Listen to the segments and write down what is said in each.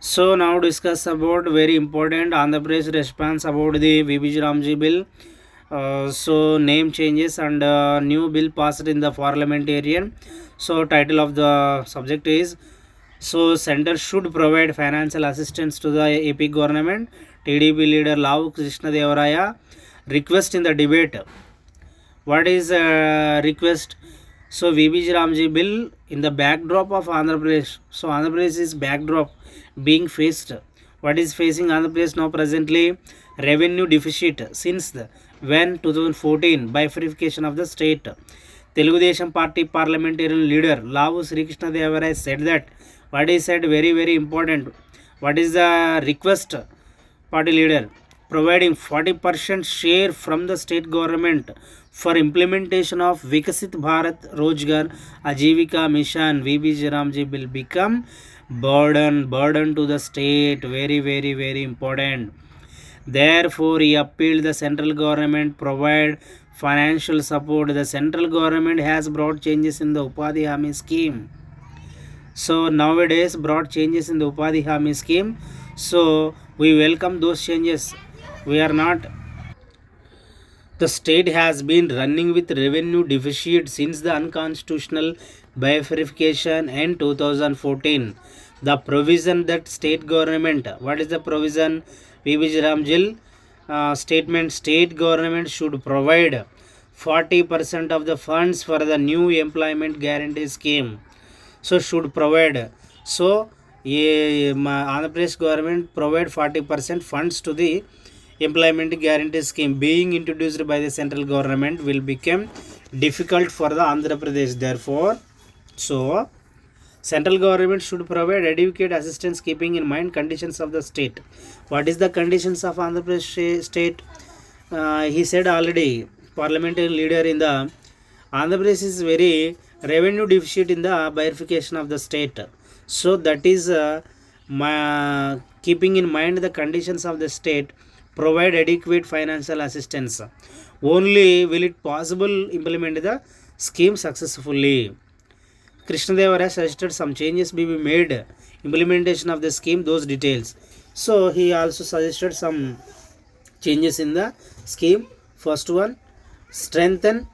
So now discuss about very important Andhra Pradesh response about the VBG Ramji bill. So name changes and new bill passed in the parliamentarian. So title of the subject is so center should provide financial assistance to the AP government. TDP leader Lavu Krishna Devaraya request in the debate. What is request? So VBG Ramji bill in the backdrop of Andhra Pradesh. So Andhra Pradesh is backdrop being faced. What is facing Andhra Pradesh now presently? Revenue deficit since the when 2014 bifurcation of the state. Telugudesam Party parliamentarian leader Lavu Srikrishna Devaraya said that what he said very important. What is the request? Party leader providing 40% share from the state government for implementation of Vikasit Bharat Rojgar Ajivika Mission. VBG Ramji will become burden to the state. Very important. Therefore, he appealed the central government provide financial support. The central government has brought changes in the Upadhi Hami scheme. So nowadays brought changes in the Upadhi Hami scheme. So we welcome those changes. We are not. The state has been running with revenue deficit since the unconstitutional bifurcation in 2014. The provision that state government, what is the provision? VBG Ramjil statement, state government should provide 40% of the funds for the new employment guarantee scheme. So should provide. So Andhra Pradesh government provide 40% funds to the employment guarantee scheme being introduced by the central government will become difficult for the Andhra Pradesh. Therefore, so central government should provide adequate assistance keeping in mind conditions of the state. What is the conditions of Andhra Pradesh state? He said already, parliamentary leader in the Andhra Pradesh is very revenue deficit in the bifurcation of the state. So that is keeping in mind the conditions of the state, provide adequate financial assistance. Only will it possible implement the scheme successfully. Krishnadevaraya suggested some changes be made implementation of the scheme, those details. So he also suggested some changes in the scheme. First one, strengthen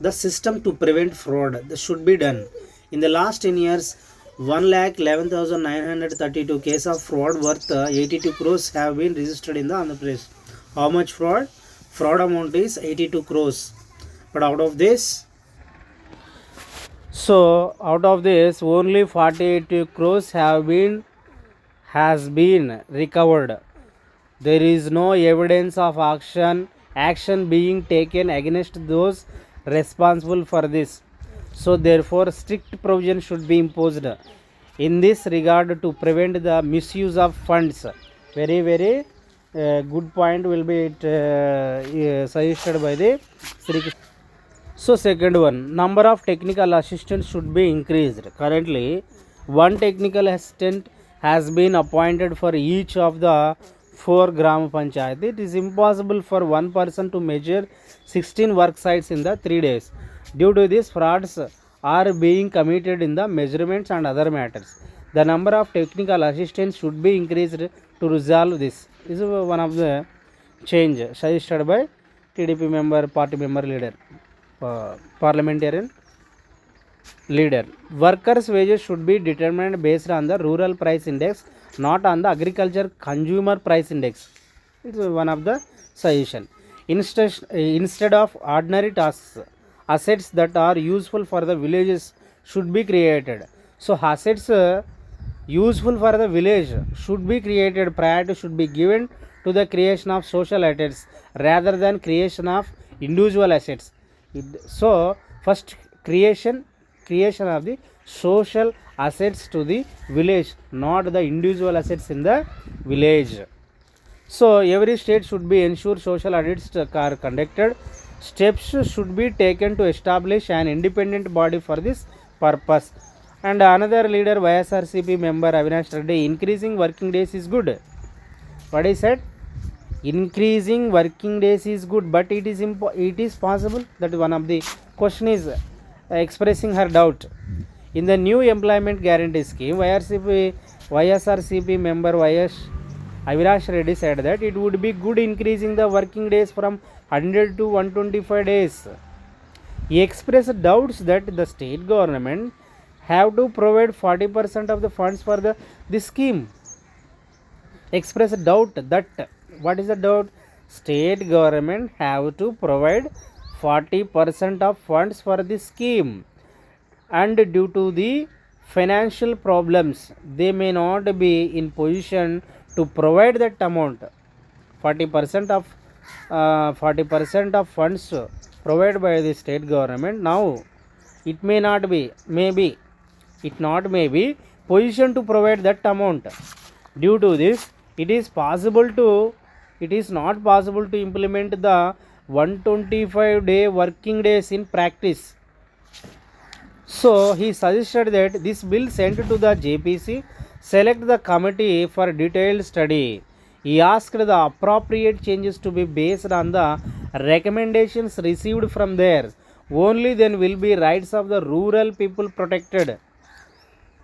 the system to prevent fraud. This should be done. In the last 10 years, 1,11,932 cases of fraud worth 82 crores have been registered in the Andhra Pradesh. How much fraud? Fraud amount is 82 crores. But out of this, only 48 crores has been recovered. There is no evidence of action being taken against those responsible for this. So therefore strict provision should be imposed in this regard to prevent the misuse of funds. Very good point will be suggested by the Sri Krishna. So second one, number of technical assistants should be increased. Currently, one technical assistant has been appointed for each of the 4 gram panchayat. It is impossible for one person to measure 16 work sites in the 3 days. Due to this, frauds are being committed in the measurements and other matters. The number of technical assistants should be increased to resolve this. This is one of the change suggested by TDP member, party member leader, parliamentarian leader. Workers' wages should be determined based on the rural price index, not on the agriculture consumer price index. It's one of the suggestion. Instead of ordinary tasks, assets that are useful for the villages should be created. So assets useful for the village should be created. Priority should be given to the creation of social assets rather than creation of individual assets. So first creation of the social assets to the village, not the individual assets in the village. So every state should be ensure social audits are conducted. Steps should be taken to establish an independent body for this purpose. And another leader, YSRCP member Avinash Reddy, increasing working days is good. What I said? Increasing working days is good, but it is possible. That one of the question is expressing her doubt. In the new employment guarantee scheme, YRCP YSRCP member YS Avinash Reddy said that it would be good increasing the working days from 100 to 125 days. He expressed doubts that the state government have to provide 40% of the funds for this scheme. Expressed doubt that, what is the doubt? State government have to provide 40% of funds for this scheme, and due to the financial problems they may not be in position to provide that amount. 40% of funds provided by the state government. Now it may not be, position to provide that amount. Due to this, it is not possible to implement the 125-day working days in practice. So he suggested that this bill sent to the JPC select the committee for detailed study. He asked the appropriate changes to be based on the recommendations received from there. Only then will be rights of the rural people protected,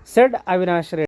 said Avinash Reddy.